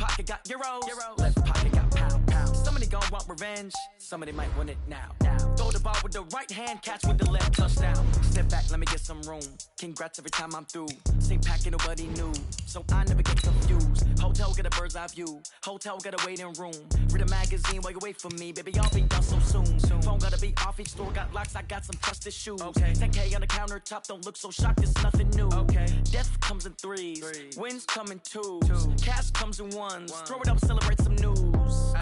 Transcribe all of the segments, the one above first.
pocket got euros. Left pocket got pound. Somebody gon' want revenge. Somebody might want it now. Throw the ball with the right hand, catch with the left, touchdown. Step back, let me get some room. Congrats every time I'm through. Same packet, nobody knew, so I never get confused. Hotel get a bird's eye view. Hotel got a waiting room. Read a magazine while you wait for me, baby. I'll be done so soon. Phone gotta be off, each store got locks. I got some trusted shoes. 10K on the countertop, don't look so shocked. It's nothing new. Death comes in threes. Wins come in twos. Cash comes in ones. Throw it up, celebrate some news.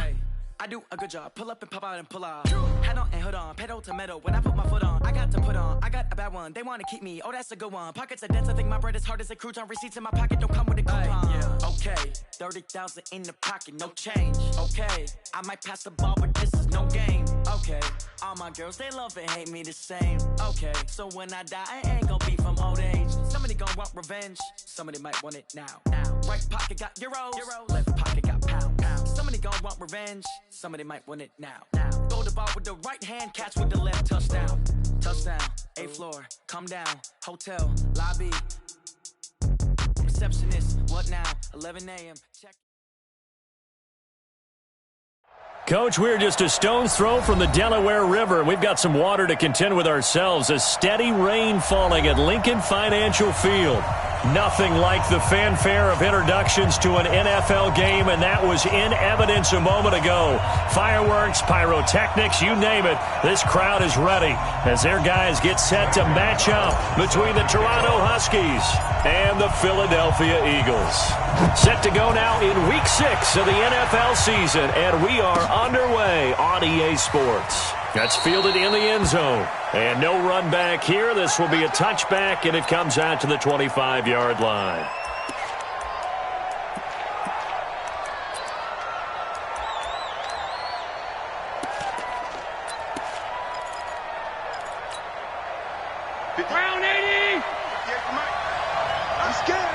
I do a good job. Pull up and pop out and pull off. Head on and hood on. Pedal to metal. When I put my foot on, I got to put on. I got a bad one. They want to keep me. Oh, that's a good one. Pockets are dense. I think my bread is hard as a crouton. Receipts in my pocket don't come with a coupon. Okay, 30,000 in the pocket, no change. Okay, I might pass the ball, but this is no game. Okay, all my girls, they love and hate me the same. Okay, so when I die, I ain't gonna be from old age. Somebody gonna want revenge. Somebody might want it now. Right pocket got euros. Left pocket got pound. Somebody gonna want revenge. Somebody might want it now. Throw the ball with the right hand, catch with the left, touchdown. Touchdown, 8th floor, come down. Hotel, lobby. Receptionist, what now? 11 a.m. Check. Coach, we're just a stone's throw from the Delaware River. We've got some water to contend with ourselves. A steady rain falling at Lincoln Financial Field. Nothing like the fanfare of introductions to an NFL game, and that was in evidence a moment ago. Fireworks, pyrotechnics, you name it. This crowd is ready as their guys get set to match up between the Toronto Huskies and the Philadelphia Eagles. Set to go now in Week 6 of the NFL season, and we are underway on EA Sports. That's fielded in the end zone. And no run back here. This will be a touchback, and it comes out to the 25-yard line. Round 80! I'm scared.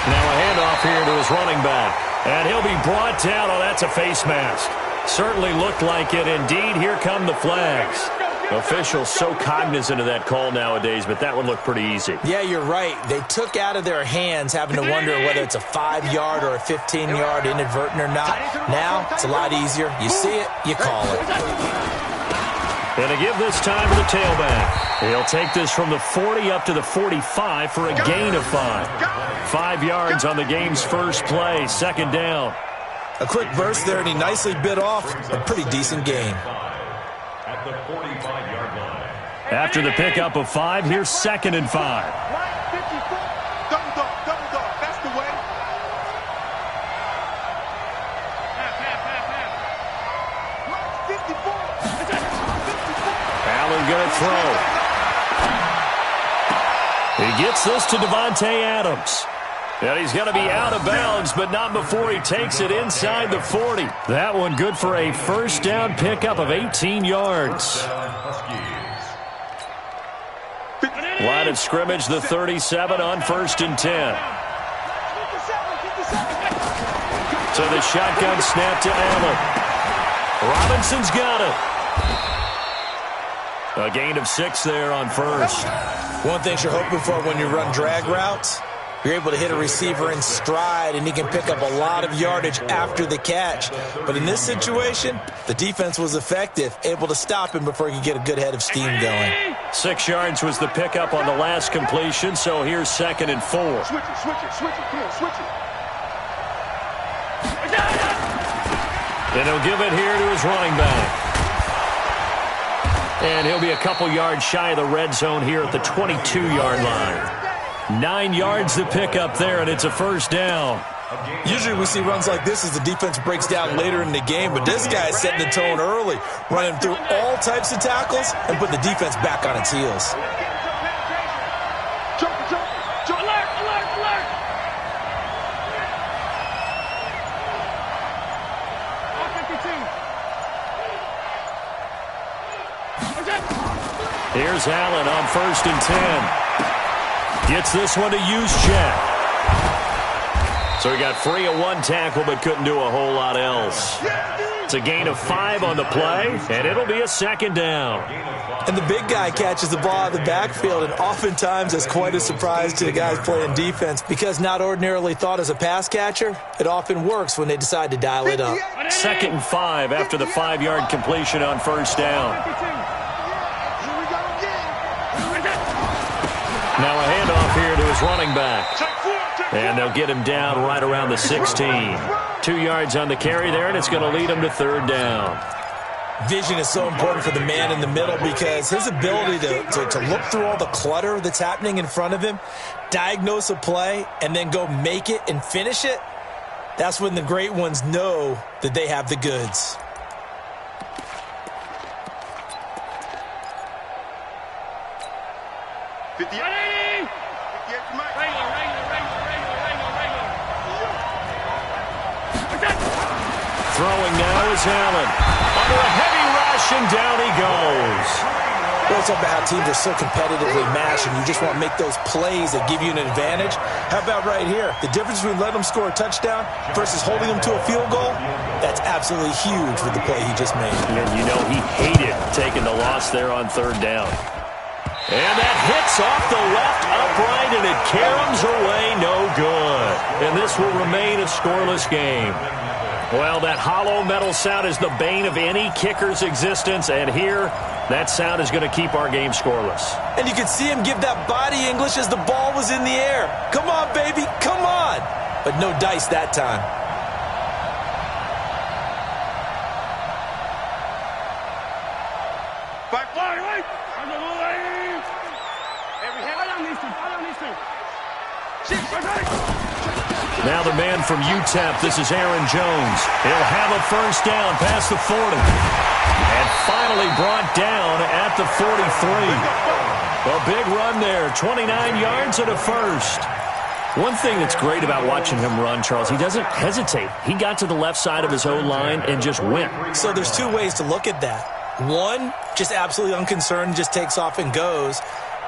Now a handoff here to his running back. And he'll be brought down. Oh, that's a face mask. Certainly looked like it. Indeed, here come the flags. Officials so cognizant of that call nowadays, but that would look pretty easy. Yeah, you're right. They took out of their hands having to wonder whether it's a 5-yard or a 15-yard inadvertent or not. Now, it's a lot easier. You see it, you call it. And to give this time to the tailback. He'll take this from the 40 up to the 45 for a gain of 5. 5 yards on the game's first play, second down. A quick burst there, and he nicely bit off a pretty decent gain. At the 45-yard line. After the pickup of 5, here's 2nd and 5. Double dog, that's the way. Allen going to throw. He gets this to Devontae Adams. And he's going to be out of bounds, but not before he takes it inside the 40. That one good for a first down pickup of 18 yards. Line of scrimmage, the 37 on 1st and 10. So the shotgun snap to Allen. Robinson's got it. A gain of 6 there on first. One thing you're hoping for when you run drag routes, you're able to hit a receiver in stride, and he can pick up a lot of yardage after the catch. But in this situation, the defense was effective, able to stop him before he could get a good head of steam going. 6 yards was the pickup on the last completion, so here's 2nd and 4. Switch it. Come on, switch it. And he'll give it here to his running back. And he'll be a couple yards shy of the red zone here at the 22-yard line. 9 yards the pickup there, and it's a first down. Usually we see runs like this as the defense breaks down later in the game, but this guy is setting the tone early, running through all types of tackles and putting the defense back on its heels. Alert! Here's Allen on 1st and 10. Gets this one to Juszczyk. So he got free of one tackle but couldn't do a whole lot else. It's a gain of 5 on the play, and it'll be a second down. And the big guy catches the ball out of the backfield, and oftentimes that's quite a surprise to the guys playing defense because not ordinarily thought as a pass catcher, it often works when they decide to dial it up. 2nd and 5 after the 5-yard completion on first down. Now a handoff here to his running back. And they'll get him down right around the 16. 2 yards on the carry there, and it's going to lead him to 3rd down. Vision is so important for the man in the middle because his ability to look through all the clutter that's happening in front of him, diagnose a play, and then go make it and finish it, that's when the great ones know that they have the goods. Throwing now is Allen. Under a heavy rush, and down he goes. Well, it's about how teams are so competitively matched, and you just want to make those plays that give you an advantage. How about right here? The difference between letting them score a touchdown versus holding them to a field goal, that's absolutely huge with the play he just made. And you know he hated taking the loss there on 3rd down. And that hits off the left upright, and it caroms away no good. And this will remain a scoreless game. Well, that hollow metal sound is the bane of any kicker's existence, and here, that sound is going to keep our game scoreless. And you can see him give that body English as the ball was in the air. Come on, baby, come on. But no dice that time. Now the man from UTEP, this is Aaron Jones. He'll have a first down past the 40. And finally brought down at the 43. A big run there, 29 yards and a first. One thing that's great about watching him run, Charles, he doesn't hesitate. He got to the left side of his O-line and just went. So there's 2 ways to look at that. One, just absolutely unconcerned, just takes off and goes.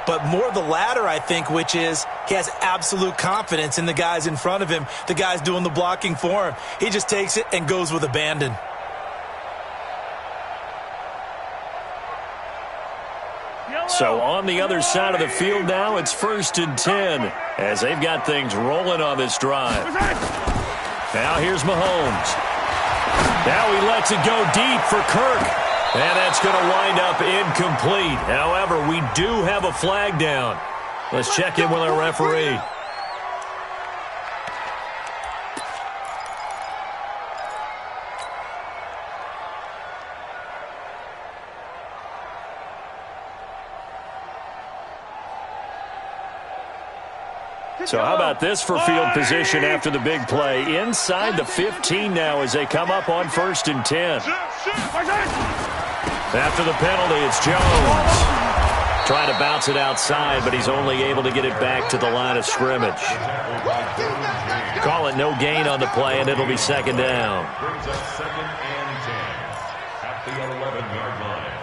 But more the latter, I think, which is he has absolute confidence in the guys in front of him, the guys doing the blocking for him. He just takes it and goes with abandon. So on the other side of the field now, it's 1st and 10 as they've got things rolling on this drive. Now here's Mahomes. Now he lets it go deep for Kirk. And that's going to wind up incomplete. However, we do have a flag down. Let's check in with our referee. So how about this for field position after the big play? Inside the 15 now as they come up on 1st and 10. After the penalty, it's Jones. Trying to bounce it outside, but he's only able to get it back to the line of scrimmage. Call it no gain on the play, and it'll be 2nd down. Brings us 2nd and 10 at the 11-yard line.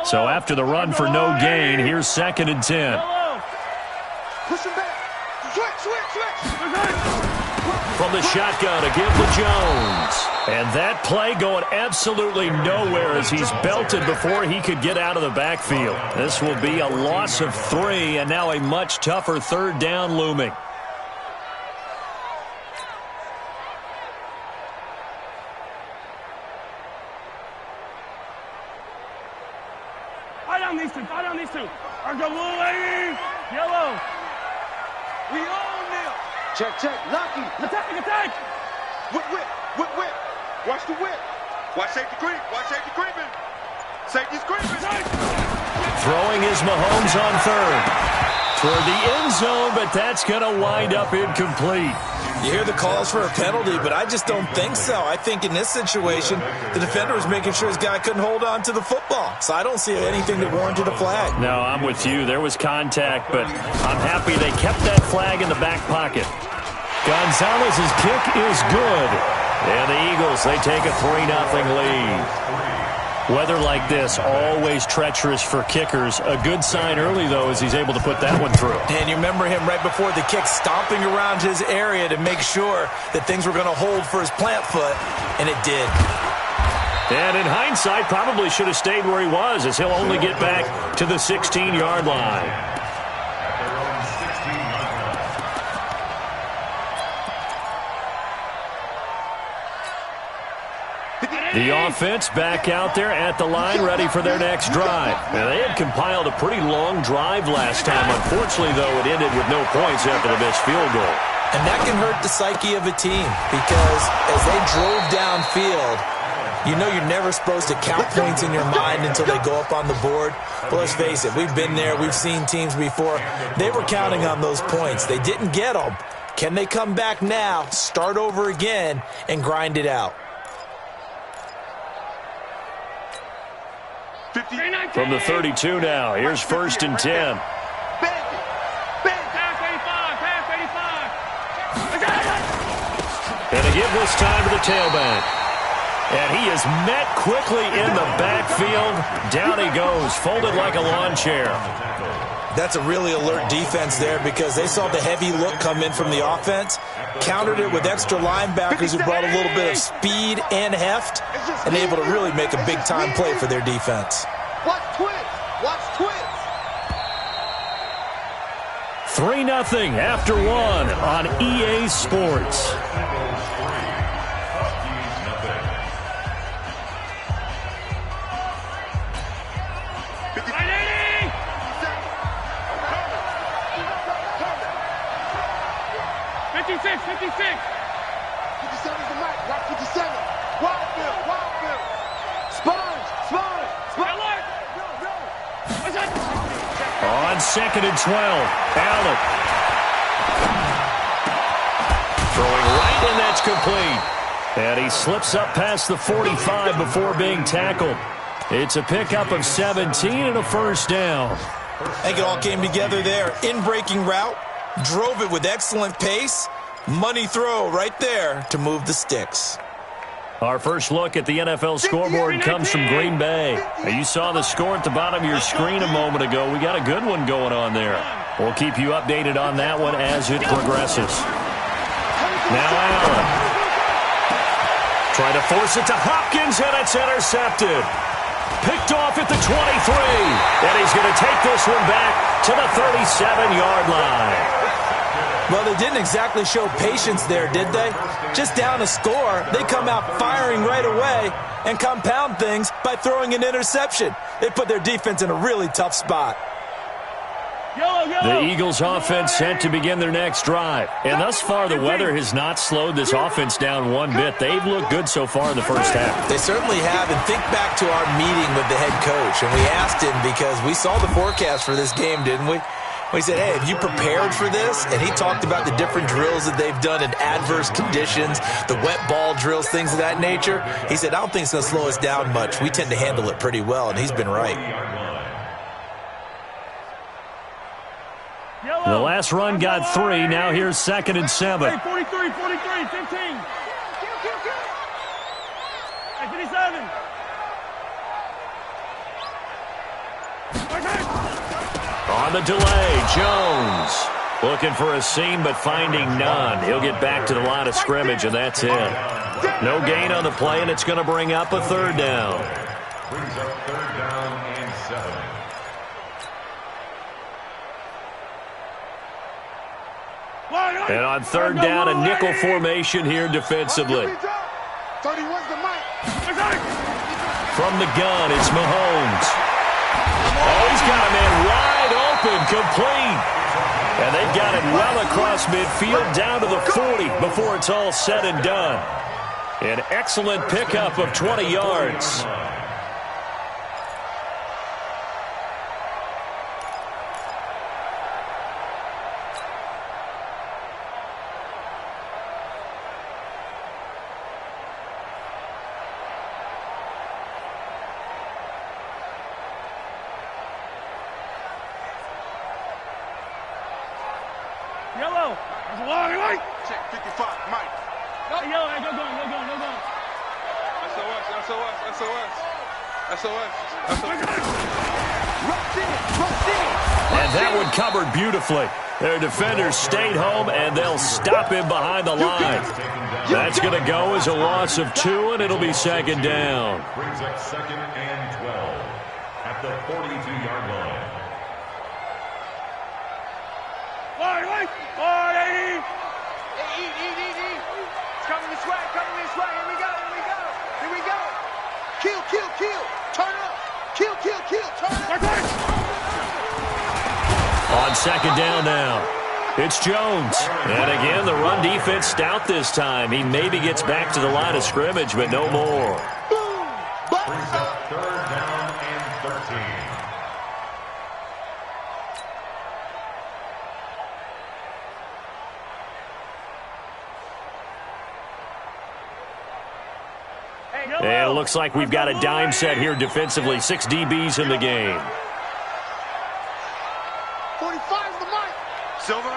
So after the run for no gain, here's 2nd and 10. Push him back. Switch. From the shotgun to give to Jones. And that play going absolutely nowhere as he's belted before he could get out of the backfield. This will be a loss of 3, and now a much tougher 3rd down looming. Fight on these two. Yellow. We own them. Check. Lucky. Attack. Whip. Watch the whip. Watch safety creeping. Safety's creeping. Throwing is Mahomes on 3rd. Toward the end zone, but that's going to wind up incomplete. You hear the calls for a penalty, but I just don't think so. I think in this situation, the defender was making sure his guy couldn't hold on to the football. So I don't see anything that warranted a flag. No, I'm with you. There was contact, but I'm happy they kept that flag in the back pocket. Gonzalez's kick is good. And the Eagles, they take a 3-0 lead. Weather like this, always treacherous for kickers. A good sign early, though, is he's able to put that one through. And you remember him right before the kick stomping around his area to make sure that things were going to hold for his plant foot, and it did. And in hindsight, probably should have stayed where he was, as he'll only get back to the 16-yard line. The offense back out there at the line, ready for their next drive. Now, they had compiled a pretty long drive last time. Unfortunately, though, it ended with no points after the missed field goal. And that can hurt the psyche of a team because as they drove downfield, you know you're never supposed to count points in your mind until they go up on the board. But let's face it, we've been there. We've seen teams before. They were counting on those points. They didn't get them. Can they come back now, start over again, and grind it out? From the 32 now, here's 1st and 10. And a give this time to the tailback. And he is met quickly in the backfield. Down he goes, folded like a lawn chair. That's a really alert defense there because they saw the heavy look come in from the offense, countered it with extra linebackers who brought a little bit of speed and heft, and able to really make a big-time play for their defense. Watch twins. Watch twins. 3-0 after 1 on EA Sports. On 2nd and 12, Allen. Throwing right, and that's complete. And he slips up past the 45 before being tackled. It's a pickup of 17 and a 1st down. I think it all came together there. In-breaking route, drove it with excellent pace. Money throw right there to move the sticks. Our first look at the NFL scoreboard comes from Green Bay. Now, you saw the score at the bottom of your screen a moment ago. We got a good one going on there. We'll keep you updated on that one as it progresses. Now Allen. Trying to force it to Hopkins, and it's intercepted. Picked off at the 23. And he's going to take this one back to the 37-yard line. Well, they didn't exactly show patience there, did they? Just down a score, they come out firing right away and compound things by throwing an interception. They put their defense in a really tough spot. The Eagles' offense set to begin their next drive. And thus far, the weather has not slowed this offense down one bit. They've looked good so far in the first half. They certainly have. And think back to our meeting with the head coach. And we asked him because we saw the forecast for this game, didn't we? We said, hey, have you prepared for this? And he talked about the different drills that they've done in adverse conditions, the wet ball drills, things of that nature. He said, I don't think it's going to slow us down much. We tend to handle it pretty well, and he's been right. The last run got 3. Now here's 2nd and 7. Hey, 43, 15. Hey, 57. On the delay, Jones looking for a seam but finding none. He'll get back to the line of scrimmage, and that's it. No gain on the play, and it's going to bring up a 3rd down. Brings up 3rd down and 7. And on 3rd down, a nickel formation here defensively. 31's the mic. From the gun, it's Mahomes. Oh, he's got a man wide open, complete. And they've got it well across midfield down to the 40 before it's all said and done. An excellent pickup of 20 yards. Yellow. There's a lot of light. Check 55, Mike. Yellow, go going. SOS. And that one covered beautifully. Their defenders stayed home, and they'll stop him behind the line. That's going to go as a loss of 2, and it'll be second down. Brings up 2nd and 12 at the 42-yard line. 480. It's coming this way, Here we go. Kill. Turn up. Kill. Turn up. On second down now, it's Jones. And again, the run defense stout this time. He maybe gets back to the line of scrimmage, but no more. Brings up 3rd down and 13. And it looks like we've got a dime set here defensively. 6 DBs in the game. 45's the mic. Silver.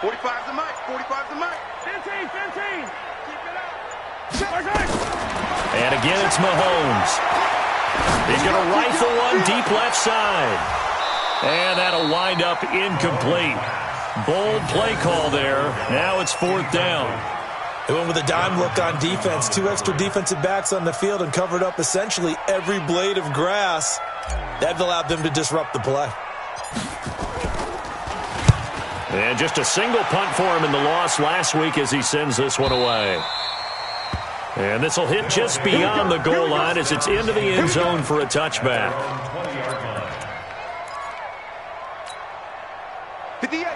45's the mic. 15. Keep it up. And again, it's Mahomes. He's going to rifle one deep left side. And that'll wind up incomplete. Bold play call there. Now it's 4th down. They went with a dime look on defense. 2 extra defensive backs on the field and covered up essentially every blade of grass. That allowed them to disrupt the play. And just a single punt for him in the loss last week as he sends this one away. And this will hit just beyond the goal line as it's into the end zone for a touchback.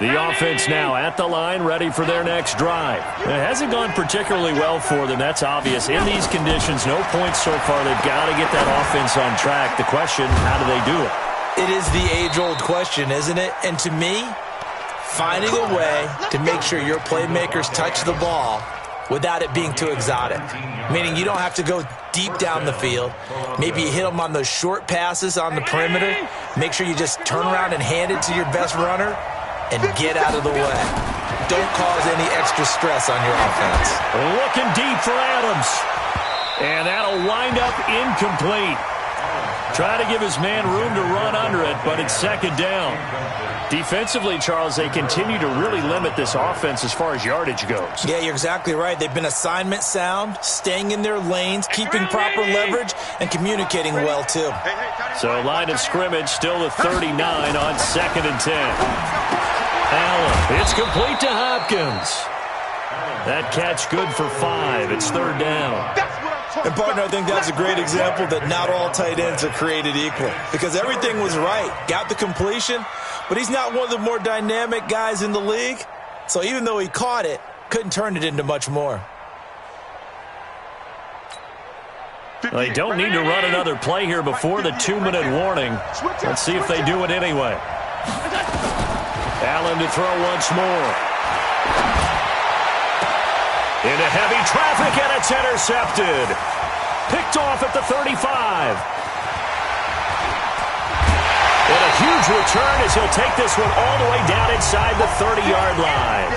The offense now at the line, ready for their next drive. It hasn't gone particularly well for them, that's obvious. In these conditions, no points so far. They've got to get that offense on track. The question, how do they do it? It is the age-old question, isn't it? And to me, finding a way to make sure your playmakers touch the ball without it being too exotic. Meaning you don't have to go deep down the field. Maybe you hit them on those short passes on the perimeter. Make sure you just turn around and hand it to your best runner and get out of the way. Don't cause any extra stress on your offense. Looking deep for Adams. And that'll wind up incomplete. Try to give his man room to run under it, but it's second down. Defensively, Charles, they continue to really limit this offense as far as yardage goes. Yeah, you're exactly right. They've been assignment sound, staying in their lanes, keeping proper leverage, and communicating well, too. So line of scrimmage still the 39 on 2nd and 10. Allen, it's complete to Hopkins. That catch good for 5. It's 3rd down. And, partner, I think that's a great example that not all tight ends are created equal. Because everything was right. Got the completion, but he's not one of the more dynamic guys in the league. So even though he caught it, couldn't turn it into much more. They don't need to run another play here before the 2-minute warning. Let's see if they do it anyway. Allen to throw once more. Into heavy traffic, and it's intercepted. Picked off at the 35. And a huge return as he'll take this one all the way down inside the 30-yard line.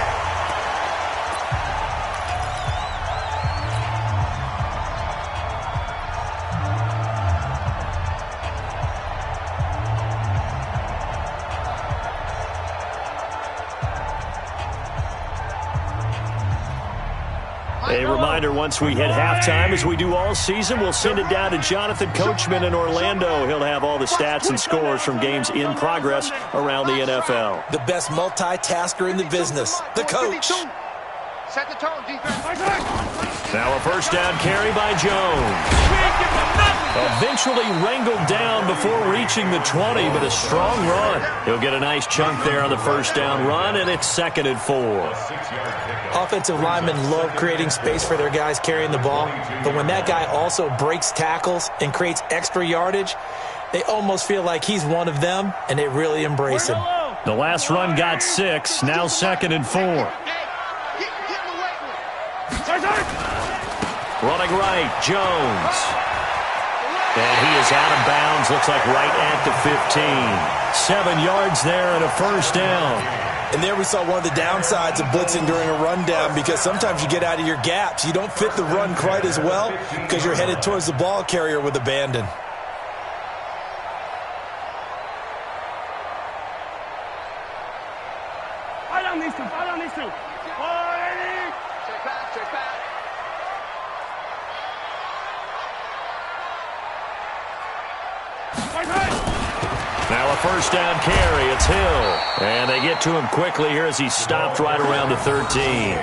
A reminder, once we hit halftime, as we do all season, we'll send it down to Jonathan Coachman in Orlando. He'll have all the stats and scores from games in progress around the NFL. The best multitasker in the business, the coach. Set the tone, defense. Now a first down carry by Jones. Eventually wrangled down before reaching the 20, but a strong run. He'll get a nice chunk there on the first down run, and it's 2nd and 4. Offensive linemen love creating space for their guys carrying the ball, but when that guy also breaks tackles and creates extra yardage, they almost feel like he's one of them, and they really embrace him. The last run got 6, now 2nd and 4. Running right, Jones. And he is out of bounds, looks like right at the 15. 7 yards there and a first down. And there we saw one of the downsides of blitzing during a rundown, because sometimes you get out of your gaps. You don't fit the run quite as well because you're headed towards the ball carrier with abandon. Fight on these two. Fight on these two. Check back, check back. Now a first down carry. It's Hill. And they get to him quickly here as he's stopped right around the 13.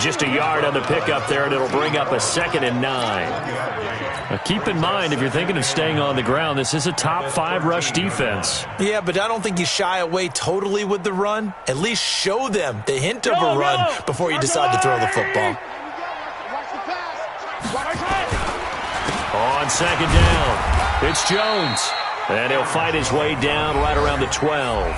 Just a yard on the pickup there, and it'll bring up a 2nd and 9. Now keep in mind, if you're thinking of staying on the ground, this is a top 5 rush defense. Yeah, but I don't think you shy away totally with the run. At least show them the hint of a run before you decide to throw the football. Watch the pass. On 2nd down, it's Jones. And he'll fight his way down right around the 12.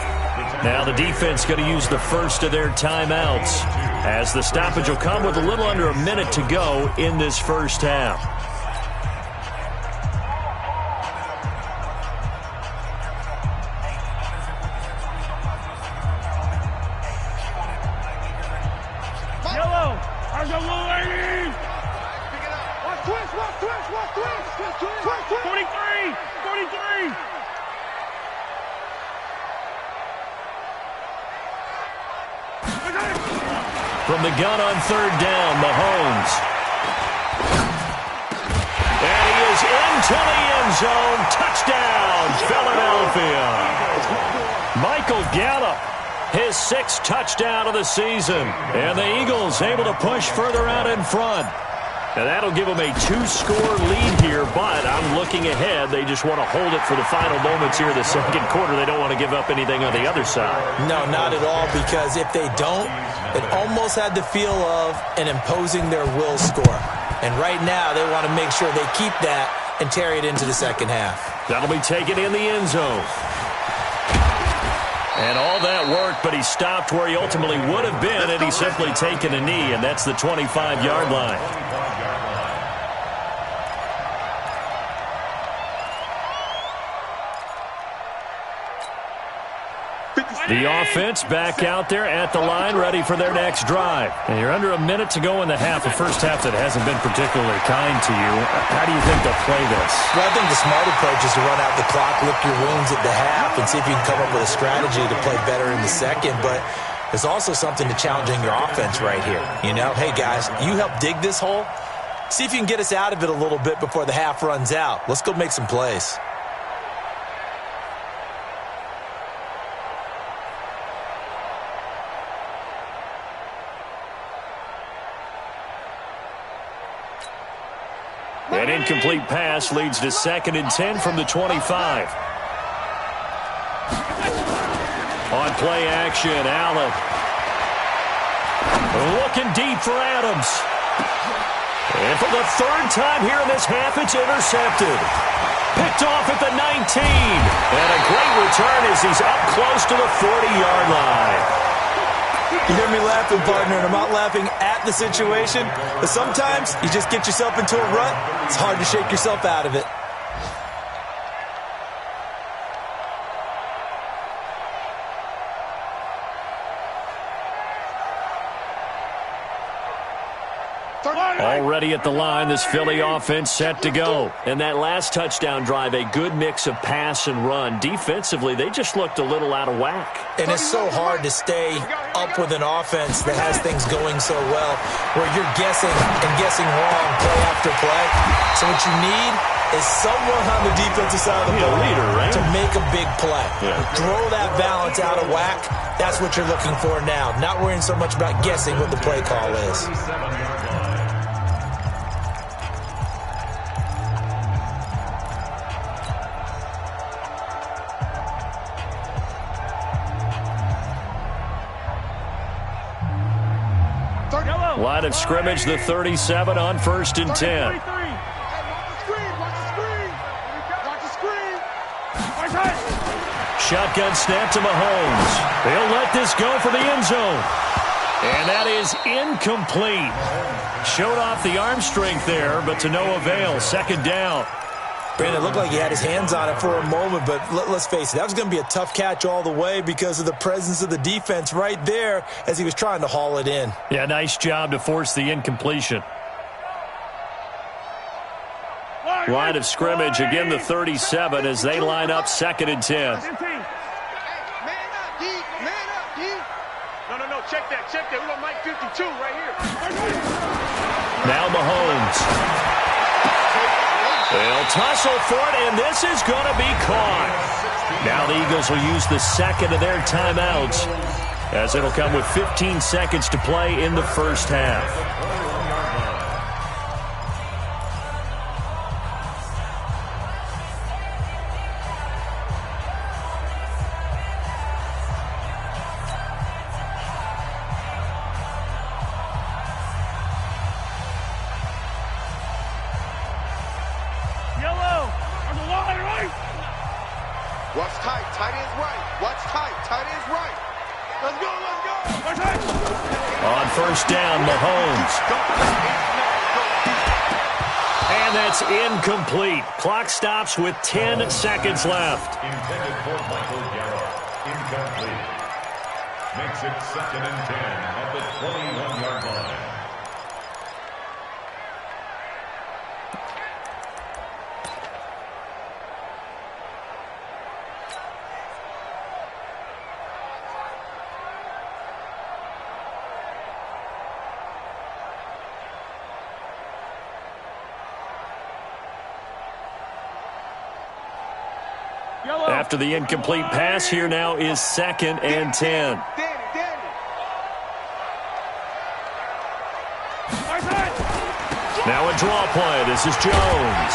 Now the defense going to use the first of their timeouts, as the stoppage will come with a little under a minute to go in this first half. Yellow. How's the blue ladies? Pick it up. Watch twist, watch twist, watch twist. Twist, twist. 43. 43. From the gun on 3rd down, Mahomes. And he is into the end zone. Touchdown, Philadelphia. Michael Gallup, his 6th touchdown of the season. And the Eagles able to push further out in front. And that'll give them a 2-score lead here, but I'm looking ahead. They just want to hold it for the final moments here in the 2nd quarter. They don't want to give up anything on the other side. No, not at all, because if they don't, it almost had the feel of an imposing their will score. And right now, they want to make sure they keep that and carry it into the 2nd half. That'll be taken in the end zone. And all that work, but he stopped where he ultimately would have been, and he's simply taken a knee, and that's the 25-yard line. The offense back out there at the line, ready for their next drive. And you're under a minute to go in the half, a first half that hasn't been particularly kind to you. How do you think they'll play this? Well, I think the smart approach is to run out the clock, lick your wounds at the half, and see if you can come up with a strategy to play better in the 2nd. But there's also something to challenging your offense right here. You know, hey, guys, you help dig this hole. See if you can get us out of it a little bit before the half runs out. Let's go make some plays. An incomplete pass leads to 2nd and 10 from the 25. On play action, Allen. Looking deep for Adams. And for the 3rd time here in this half, it's intercepted. Picked off at the 19. And a great return as he's up close to the 40-yard line. You hear me laughing, partner, and I'm not laughing at the situation, but sometimes you just get yourself into a rut. It's hard to shake yourself out of it. Already at the line, this Philly offense set to go. And that last touchdown drive, a good mix of pass and run. Defensively, they just looked a little out of whack. And it's so hard to stay up with an offense that has things going so well, where you're guessing and guessing wrong play after play. So what you need is someone on the defensive side of the ball to make a big play. Yeah. Throw that balance out of whack. That's what you're looking for now. Not worrying so much about guessing what the play call is. Line of scrimmage, the 37 on 1st and 10. Shotgun snap to Mahomes. They'll let this go for the end zone. And that is incomplete. Showed off the arm strength there, but to no avail. 2nd down. Brandon, it looked like he had his hands on it for a moment, but let's face it, that was going to be a tough catch all the way because of the presence of the defense right there as he was trying to haul it in. Yeah, nice job to force the incompletion. Line of scrimmage, again the 37 as they line up 2nd and 10. Man up, D. Man up, D. No, check that. We're on Mike 52 right here. Now Mahomes. They'll tussle for it, and this is going to be caught. Now the Eagles will use the second of their timeouts as it'll come with 15 seconds to play in the first half. Watch tight. Tight ends right. Watch tight. Tight ends right. Let's go. On first down, Mahomes. And that's incomplete. Clock stops with 10 seconds left. Intended for Michael Gallup. Incomplete. Makes it 2nd and 10 at the 21-yard line. After the incomplete pass, here now is 2nd and 10. Now a draw play. This is Jones.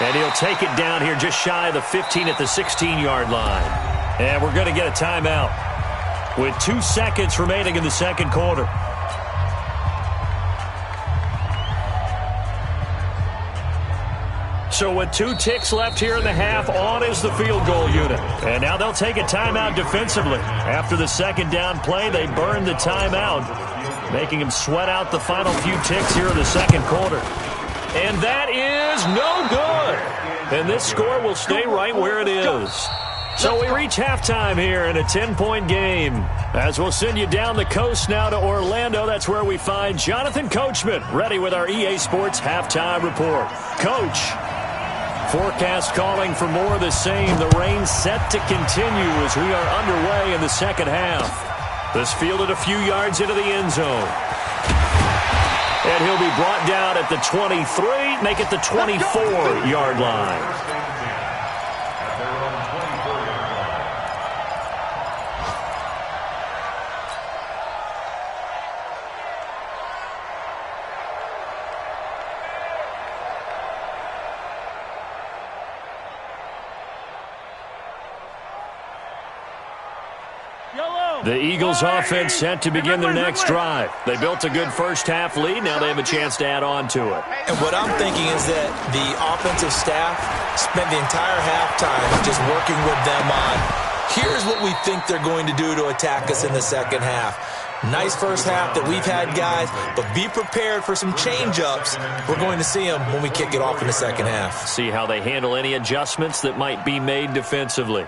And he'll take it down here just shy of the 15 at the 16-yard line. And we're going to get a timeout with 2 seconds remaining in the second quarter. So with 2 ticks left here in the half, on is the field goal unit. And now they'll take a timeout defensively. After the second down play, they burn the timeout, making them sweat out the final few ticks here in the second quarter. And that is no good. And this score will stay right where it is. So we reach halftime here in a 10-point game. As we'll send you down the coast now to Orlando, that's where we find Jonathan Coachman, ready with our EA Sports Halftime Report. Coach. Forecast calling for more of the same. The rain set to continue as we are underway in the second half. This fielded a few yards into the end zone. And he'll be brought down at the 23, make it the 24-yard line. The Eagles offense set to begin their next drive. They built a good first-half lead. Now they have a chance to add on to it. And what I'm thinking is that the offensive staff spent the entire halftime just working with them on, here's what we think they're going to do to attack us in the second half. Nice first half that we've had, guys, but be prepared for some change-ups. We're going to see them when we kick it off in the second half. See how they handle any adjustments that might be made defensively.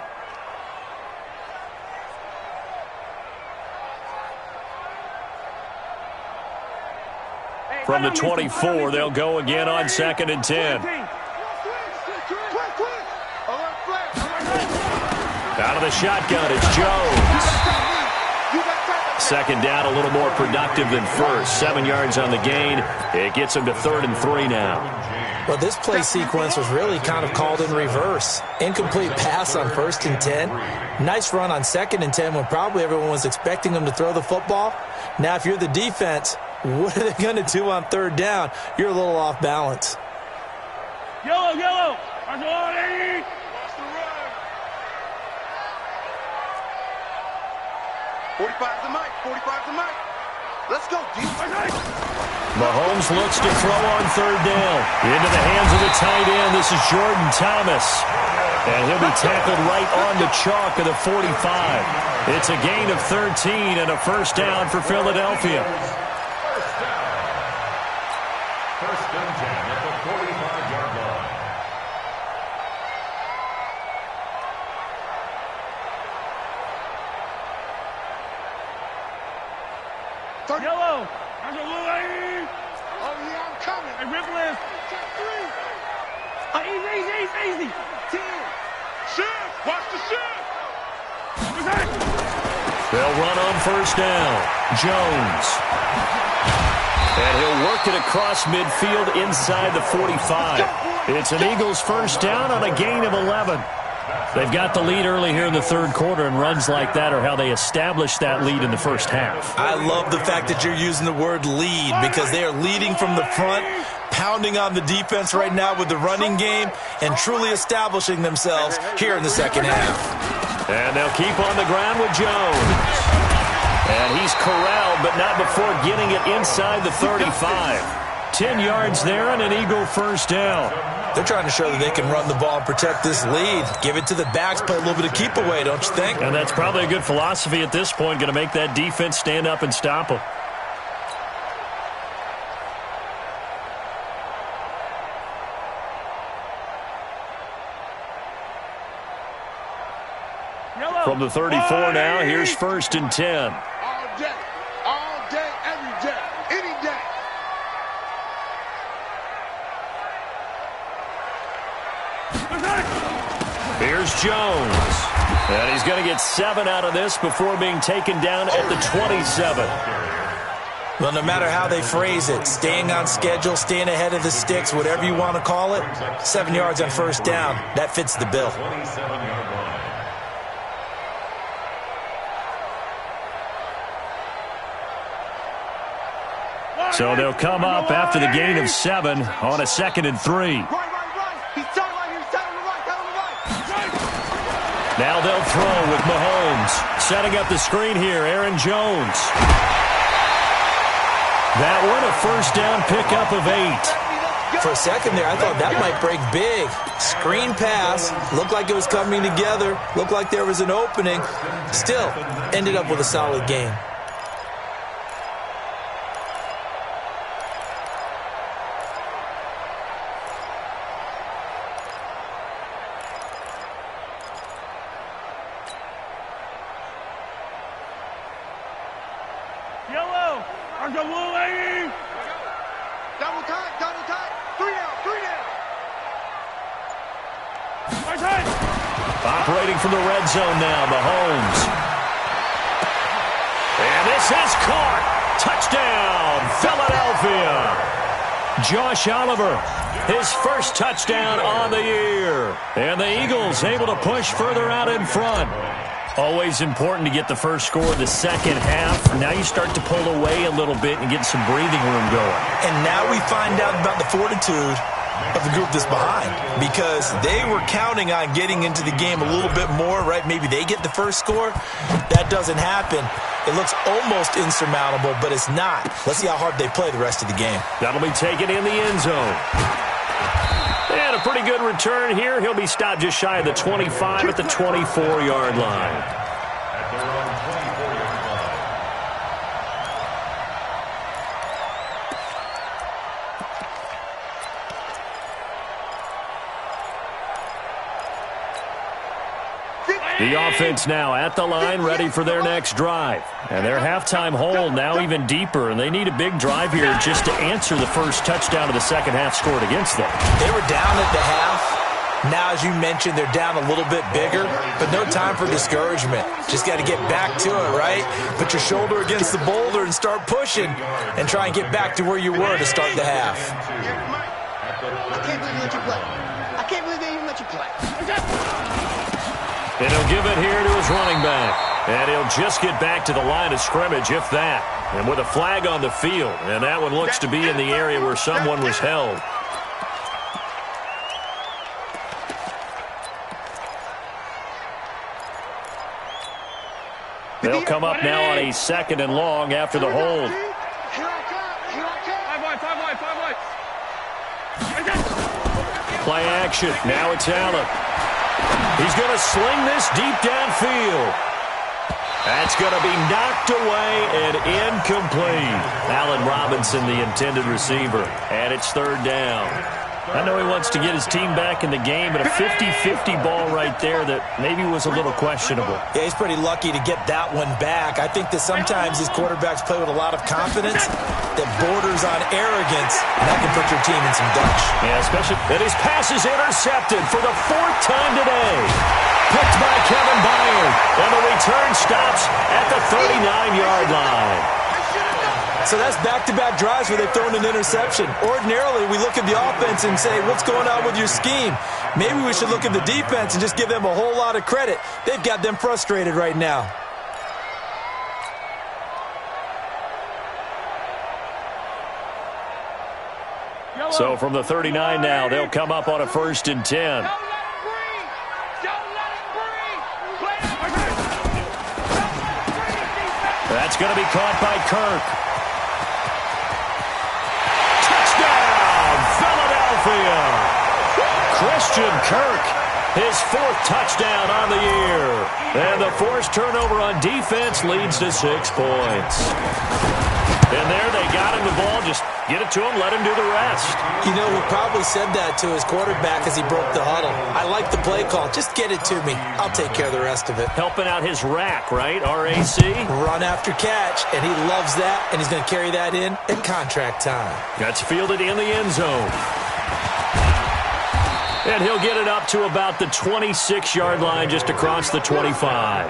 From the 24, they'll go again on 2nd and 10. Out of the shotgun, it's Jones. Second down, a little more productive than first. 7 yards on the gain. It gets him to 3rd and 3 now. Well, this play sequence was really kind of called in reverse. Incomplete pass on 1st and 10. Nice run on 2nd and 10 when probably everyone was expecting them to throw the football. Now, if you're the defense, what are they going to do on 3rd down? You're a little off balance. Yellow. 45's the mic. Let's go, D. Mahomes looks to throw on 3rd down. Into the hands of the tight end. This is Jordan Thomas. And he'll be tackled right on the chalk of the 45. It's a gain of 13 and a first down for Philadelphia. First and 10 at the 45. Yellow. There's a blue lady. Oh, yeah, I'm coming. Hey, Rippless. Check 3. Easy. 10. Shift. Watch the shift. They'll run on first down. Jones. And he'll work it across midfield inside the 45. It's an Eagles first down on a gain of 11. They've got the lead early here in the third quarter, and runs like that are how they established that lead in the first half. I love the fact that you're using the word lead because they are leading from the front, pounding on the defense right now with the running game, and truly establishing themselves here in the second half. And they'll keep on the ground with Jones. And he's corralled, but not before getting it inside the 35. 10 yards there and an Eagle first down. They're trying to show that they can run the ball and protect this lead. Give it to the backs, play a little bit of keep away, don't you think? And that's probably a good philosophy at this point, going to make that defense stand up and stop them. From the 34 now, here's first and 10. All day, every day, any day. Here's Jones. And he's going to get 7 out of this before being taken down at the 27. Well, no matter how they phrase it, staying on schedule, staying ahead of the sticks, whatever you want to call it, 7 yards on first down, that fits the bill. So they'll come up after the gain of 7 on a 2nd and 3. Right. He's tight right here. He's tight on the right. Now they'll throw with Mahomes. Setting up the screen here, Aaron Jones. That one, a first down pickup of 8. For a second there, I thought that might break big. Screen pass, looked like it was coming together, looked like there was an opening. Still, ended up with a solid game. Yellow. There's a blue lady. Double tight. 3 down. Right side. Operating from the red zone now, Mahomes. And this is caught. Touchdown, Philadelphia. Josh Oliver, his first touchdown on the year. And the Eagles able to push further out in front. Always important to get the first score of the second half. Now you start to pull away a little bit and get some breathing room going. And now we find out about the fortitude of the group that's behind, because they were counting on getting into the game a little bit more, right? Maybe they get the first score. That doesn't happen. It looks almost insurmountable, but it's not. Let's see how hard they play the rest of the game. That'll be taken in the end zone. And a pretty good return here. He'll be stopped just shy of the 25 at the 24-yard line. At their own 24-yard line. The offense now at the line, ready for their next drive. And their halftime hole now even deeper, and they need a big drive here just to answer the first touchdown of the second half scored against them. They were down at the half. Now, as you mentioned, they're down a little bit bigger, but no time for discouragement. Just got to get back to it, right? Put your shoulder against the boulder and start pushing and try and get back to where you were to start the half. I can't believe they let you play. I can't believe they even let you play. And he'll give it here to his running back. And he'll just get back to the line of scrimmage, if that. And with a flag on the field. And that one looks to be in the area where someone was held. They'll come up now on a 2nd and long after the hold. Here I come. 5 wide. Play action. Now it's Allen. He's going to sling this deep downfield. That's going to be knocked away and incomplete. Allen Robinson, the intended receiver. And it's 3rd down. I know he wants to get his team back in the game, but a 50-50 ball right there that maybe was a little questionable. Yeah, he's pretty lucky to get that one back. I think that sometimes these quarterbacks play with a lot of confidence that borders on arrogance, and that can put your team in some Dutch. Yeah, especially that his pass is intercepted for the 4th time today. Picked by Kevin Byard, and the return stops at the 39-yard line. So that's back-to-back drives where they've thrown an interception. Ordinarily, we look at the offense and say, what's going on with your scheme? Maybe we should look at the defense and just give them a whole lot of credit. They've got them frustrated right now. So from the 39 now, they'll come up on a 1st and 10. That's going to be caught by Kirk. Philadelphia. Christian Kirk, his 4th touchdown on the year. And the forced turnover on defense leads to 6 points. And there they got him the ball. Just get it to him, let him do the rest. You know, he probably said that to his quarterback as he broke the huddle. I like the play call. Just get it to me. I'll take care of the rest of it. Helping out his rack, right? RAC. Run after catch, and he loves that, and he's going to carry that in at contract time. That's fielded in the end zone. And he'll get it up to about the 26-yard line, just across the 25.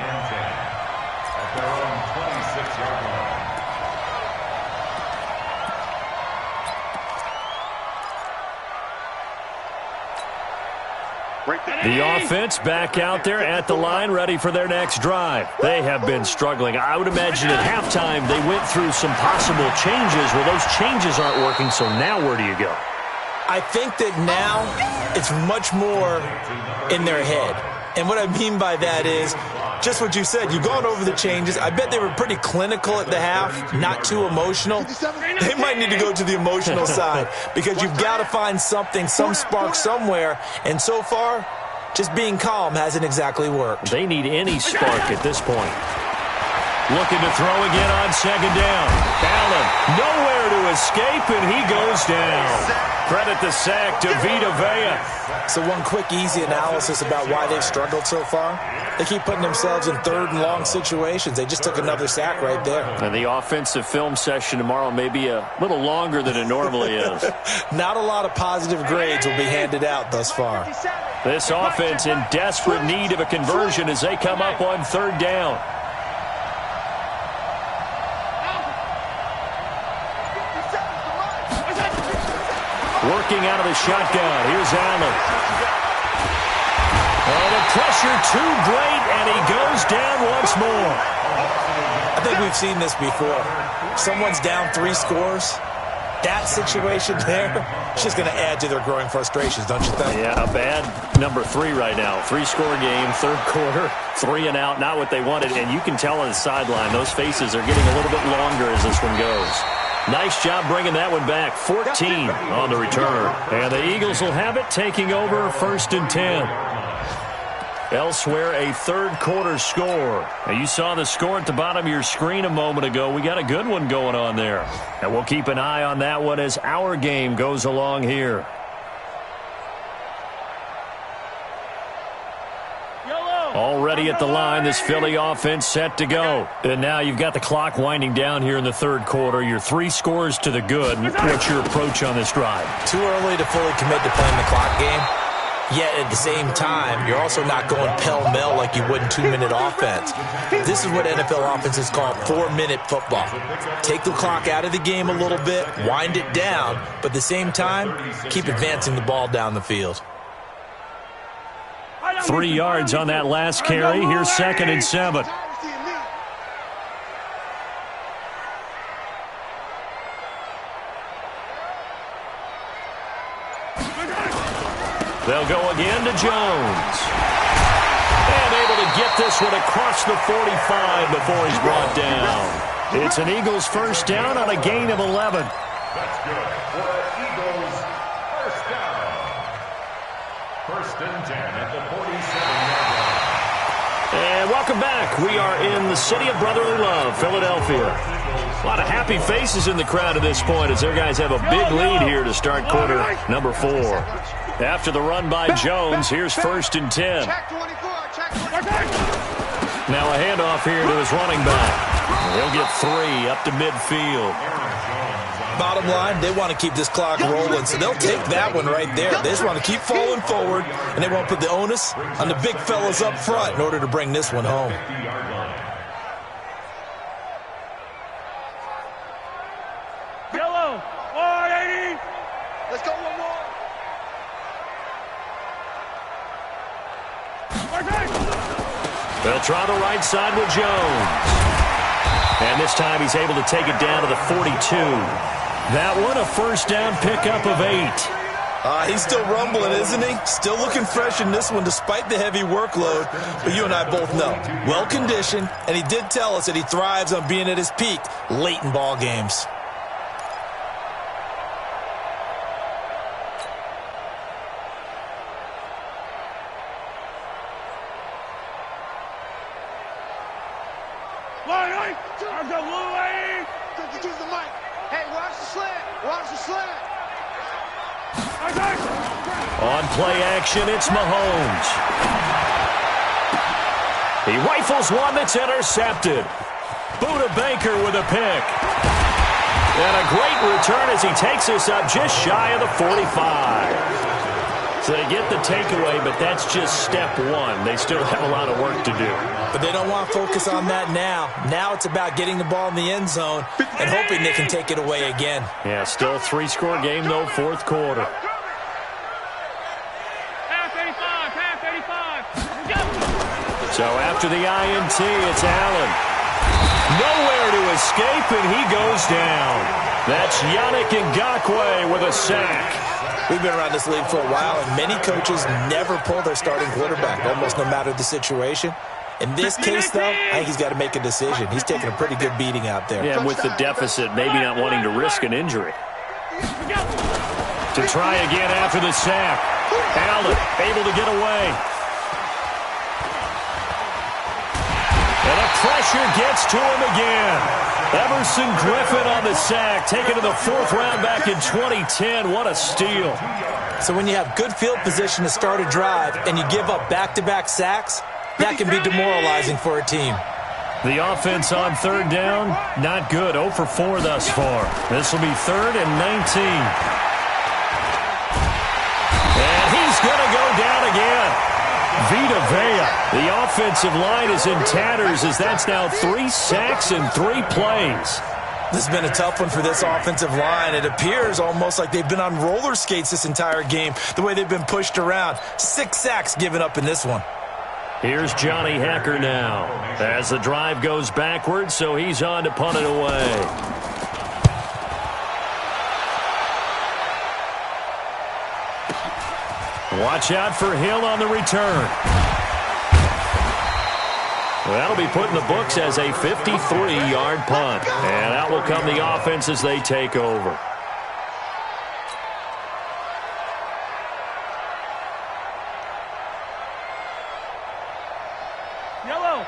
The offense back out there at the line, ready for their next drive. They have been struggling. I would imagine at halftime they went through some possible changes. Well, those changes aren't working, so now where do you go? I think that now it's much more in their head. And what I mean by that is just what you said. You've gone over the changes. I bet they were pretty clinical at the half, not too emotional. They might need to go to the emotional side because you've got to find something, some spark somewhere. And so far, just being calm hasn't exactly worked. They need any spark at this point. Looking to throw again on 2nd down. Allen nowhere to escape, and he goes down. Credit the sack to Vita Vea. So one quick, easy analysis about why they've struggled so far. They keep putting themselves in 3rd and long situations. They just took another sack right there. And the offensive film session tomorrow may be a little longer than it normally is. Not a lot of positive grades will be handed out thus far. This offense in desperate need of a conversion as they come up on 3rd down. Working out of the shotgun. Here's Allen. Oh, the pressure too great, and he goes down once more. I think we've seen this before. Someone's down 3 scores. That situation there, it's just going to add to their growing frustrations, don't you think? Yeah, a bad number 3 right now. 3-score game, 3rd quarter, 3 and out, not what they wanted. And you can tell on the sideline, those faces are getting a little bit longer as this one goes. Nice job bringing that one back. 14 on the return. And the Eagles will have it, taking over 1st and 10. Elsewhere, a 3rd quarter score. Now, you saw the score at the bottom of your screen a moment ago. We got a good one going on there. And we'll keep an eye on that one as our game goes along here. Already at the line, this Philly offense set to go. And now you've got the clock winding down here in the 3rd quarter. You're 3 scores to the good. What's your approach on this drive? Too early to fully commit to playing the clock game. Yet at the same time, you're also not going pell-mell like you would in 2-minute offense. This is what NFL offenses call 4-minute football. Take the clock out of the game a little bit, wind it down, but at the same time, keep advancing the ball down the field. 3 yards on that last carry. Here's 2nd and 7. They'll go again to Jones. And able to get this one across the 45 before he's brought down. It's an Eagles 1st down on a gain of 11. That's good for Eagles 1st down. 1st and 10 at the 47-yard line. And welcome back. We are in the city of brotherly love, Philadelphia. A lot of happy faces in the crowd at this point as their guys have a big lead here to start quarter number 4. After the run by Jones, here's 1st and 10. Now a handoff here to his running back. He'll get 3 up to midfield. Bottom line, they want to keep this clock rolling, so they'll take that one right there. They just want to keep falling forward, and they won't put the onus on the big fellas up front in order to bring this one home. Yellow, 180. Let's go one more. They'll try the right side with Jones. And this time he's able to take it down to the 42. That one, a first down pickup of 8. He's still rumbling, isn't he? Still looking fresh in this one despite the heavy workload. But you and I both know, well-conditioned, and he did tell us that he thrives on being at his peak late in ball games. Use the mic. Hey, watch the slant. Watch the slant. On play action, it's Mahomes. He rifles one that's intercepted. Buda Baker with a pick. And a great return as he takes us up just shy of the 45. So they get the takeaway, but that's just step 1. They still have a lot of work to do. But they don't want to focus on that now. Now it's about getting the ball in the end zone and hoping they can take it away again. Yeah, still a 3-score game, though, 4th quarter. Pass 85, pass 85. So after the INT, it's Allen. Nowhere to escape, and he goes down. That's Yannick Ngakoue with a sack. We've been around this league for a while, and many coaches never pull their starting quarterback, almost no matter the situation. In this case, though, I think he's got to make a decision. He's taking a pretty good beating out there. Yeah, with the deficit, maybe not wanting to risk an injury. To try again after the sack. Allen able to get away. And the pressure gets to him again. Everson Griffin on the sack, taken to the 4th round back in 2010. What a steal. So when you have good field position to start a drive and you give up back-to-back sacks, that can be demoralizing for a team. The offense on 3rd down, not good. 0 for 4 thus far. This will be 3rd and 19. And he's going to go down again. Vita Vea. The offensive line is in tatters as that's now 3 sacks in 3 plays. This has been a tough one for this offensive line. It appears almost like they've been on roller skates this entire game, the way they've been pushed around. 6 sacks given up in this one. Here's Johnny Hacker now as the drive goes backwards, so he's on to punt it away. Watch out for Hill on the return. Well, that'll be put in the books as a 53-yard punt. And out will come the offense as they take over.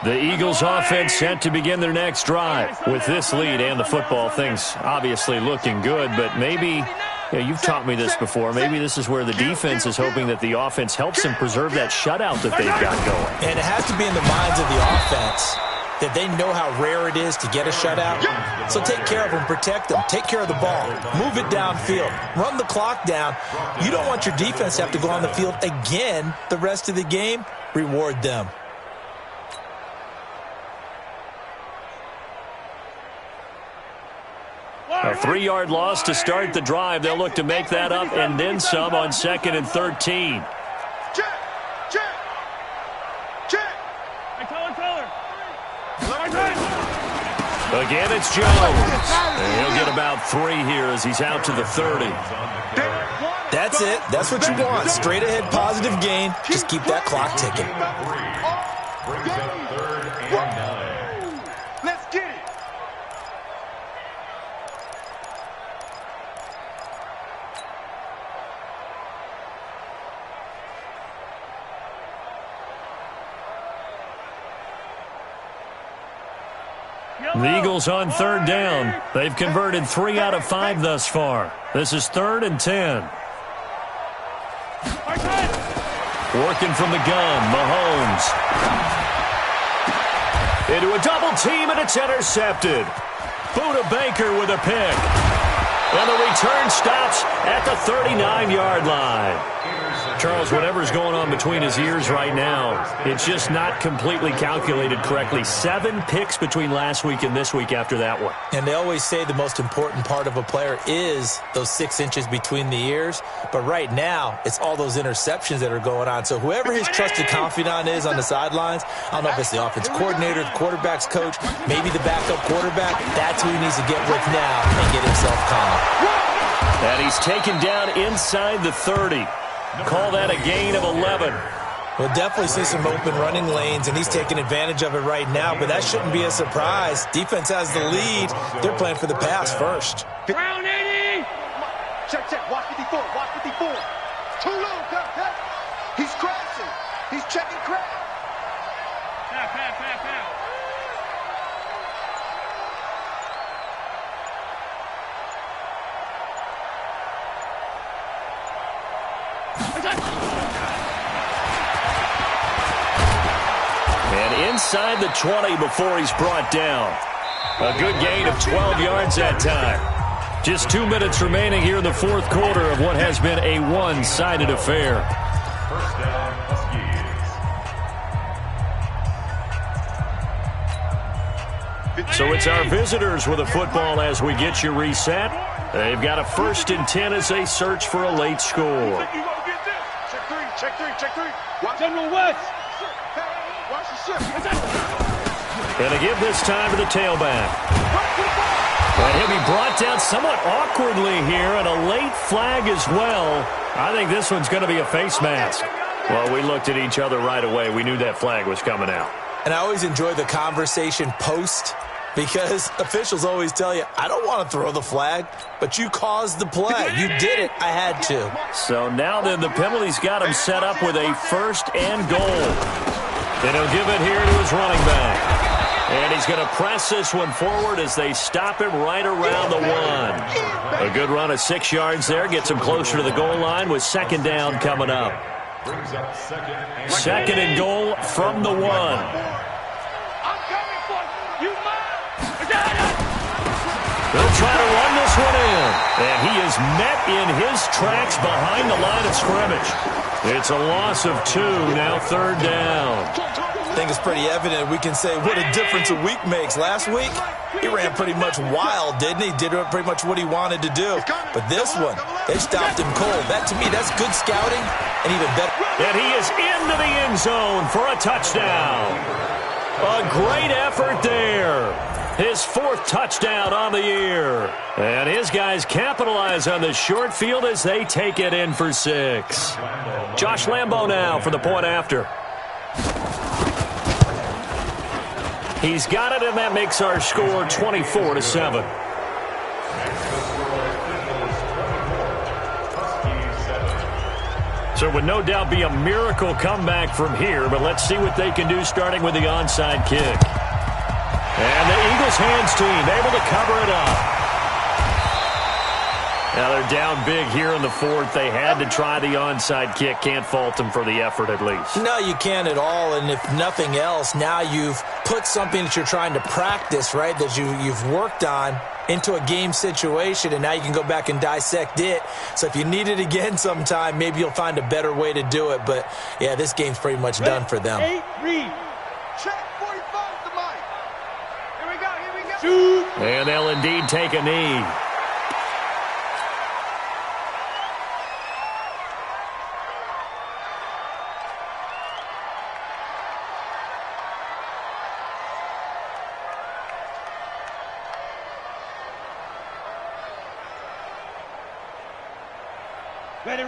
The Eagles offense set to begin their next drive. With this lead and the football, things obviously looking good, but maybe, you've taught me this before, maybe this is where the defense is hoping that the offense helps them preserve that shutout that they've got going. And it has to be in the minds of the offense that they know how rare it is to get a shutout. So take care of them, protect them, take care of the ball, move it downfield, run the clock down. You don't want your defense to have to go on the field again the rest of the game. Reward them. A 3-yard loss to start the drive. They'll look to make that up and then some on 2nd and 13. Check. Again, it's Jones. And he'll get about 3 here as he's out to the 30. That's it. That's what you want. Straight ahead positive gain. Just keep that clock ticking. Brings up 3rd and 9. Let's get it. The Eagles on third down. They've converted 3 out of 5 thus far. This is 3rd and 10. Working from the gun, Mahomes. Into a double team, and it's intercepted. Buda Baker with a pick. And the return stops at the 39-yard line. Charles, whatever's going on between his ears right now, it's just not completely calculated correctly. 7 picks between last week and this week after that one. And they always say the most important part of a player is those 6 inches between the ears. But right now, it's all those interceptions that are going on. So whoever his trusted confidant is on the sidelines, I don't know if it's the offense coordinator, the quarterback's coach, maybe the backup quarterback, that's who he needs to get with now and get himself calm. And he's taken down inside the 30. Call that a gain of 11. We'll definitely see some open running lanes, and he's taking advantage of it right now, but that shouldn't be a surprise. Defense has the lead. They're playing for the pass first. Round 80. Check, check. Watch 54. Watch 54. Too low. Cut. He's crashing. He's checking crash. Pat. And inside the 20 before he's brought down. A good gain of 12 yards that time. Just 2 minutes remaining here in the fourth quarter of what has been a one-sided affair. First down, Huskies. So it's our visitors with a football as we get you reset. They've got a 1st and 10 as they search for a late score. Check three. Watch General West. Watch the shift. And to give this time to the tailback. And he'll be brought down somewhat awkwardly here, and a late flag as well. I think this one's going to be a face mask. Well, we looked at each other right away. We knew that flag was coming out. And I always enjoy the conversation post, because officials always tell you, I don't want to throw the flag, but you caused the play. You did it. I had to. So now then the penalty's got him set up with a 1st and goal. And he'll give it here to his running back. And he's going to press this one forward as they stop him right around the 1. A good run of 6 yards there. Gets him closer to the goal line with 2nd down coming up. Brings up 2nd and goal from the 1. I'm coming for you. They'll try to run this one in. And he is met in his tracks behind the line of scrimmage. It's a loss of 2, now 3rd down. I think it's pretty evident. We can say what a difference a week makes. Last week, he ran pretty much wild, didn't he? Did pretty much what he wanted to do. But this one, they stopped him cold. That, to me, that's good scouting and even better. And he is into the end zone for a touchdown. A great effort there. His 4th touchdown on the year. And his guys capitalize on the short field as they take it in for 6. Josh Lambo now for the point after. He's got it, and that makes our score 24-7. So it would no doubt be a miracle comeback from here, but let's see what they can do starting with the onside kick. And the Eagles hands team able to cover it up. Now they're down big here in the 4th. They had to try the onside kick. Can't fault them for the effort at least. No, you can't at all. And if nothing else, now you've put something that you're trying to practice, right, that you've worked on into a game situation, and now you can go back and dissect it. So if you need it again sometime, maybe you'll find a better way to do it. But, yeah, this game's pretty much done for them. 8, read. Check 45 to Mike. Here we go. Shoot. And they'll indeed take a knee.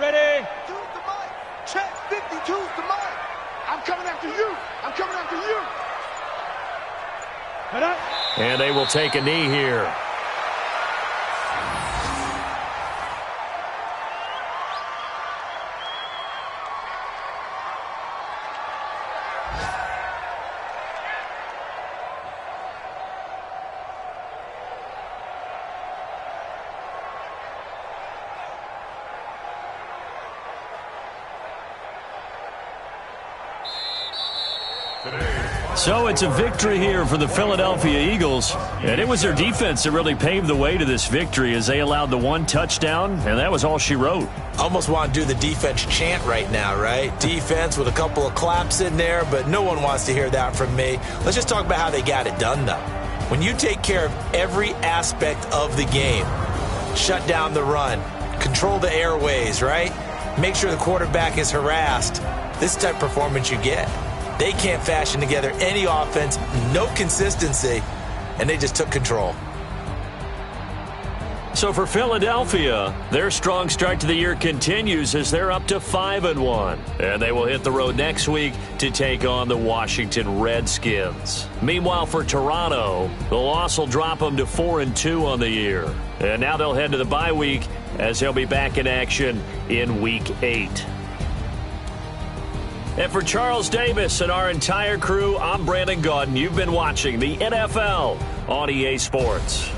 Ready. 2's to Mike. Check 52's to Mike. I'm coming after you. Head up. And they will take a knee here. So it's a victory here for the Philadelphia Eagles, and it was their defense that really paved the way to this victory as they allowed the one touchdown, and that was all she wrote. Almost want to do the defense chant right now, right? Defense with a couple of claps in there, but no one wants to hear that from me. Let's just talk about how they got it done, though. When you take care of every aspect of the game, shut down the run, control the airways, right? Make sure the quarterback is harassed. This type of performance you get. They can't fashion together any offense, no consistency, and they just took control. So for Philadelphia, their strong start to the year continues as they're up to 5-1. And they will hit the road next week to take on the Washington Redskins. Meanwhile, for Toronto, the loss will drop them to 4-2 on the year. And now they'll head to the bye week as they'll be back in action in Week 8. And for Charles Davis and our entire crew, I'm Brandon Gaudin. You've been watching the NFL on EA Sports.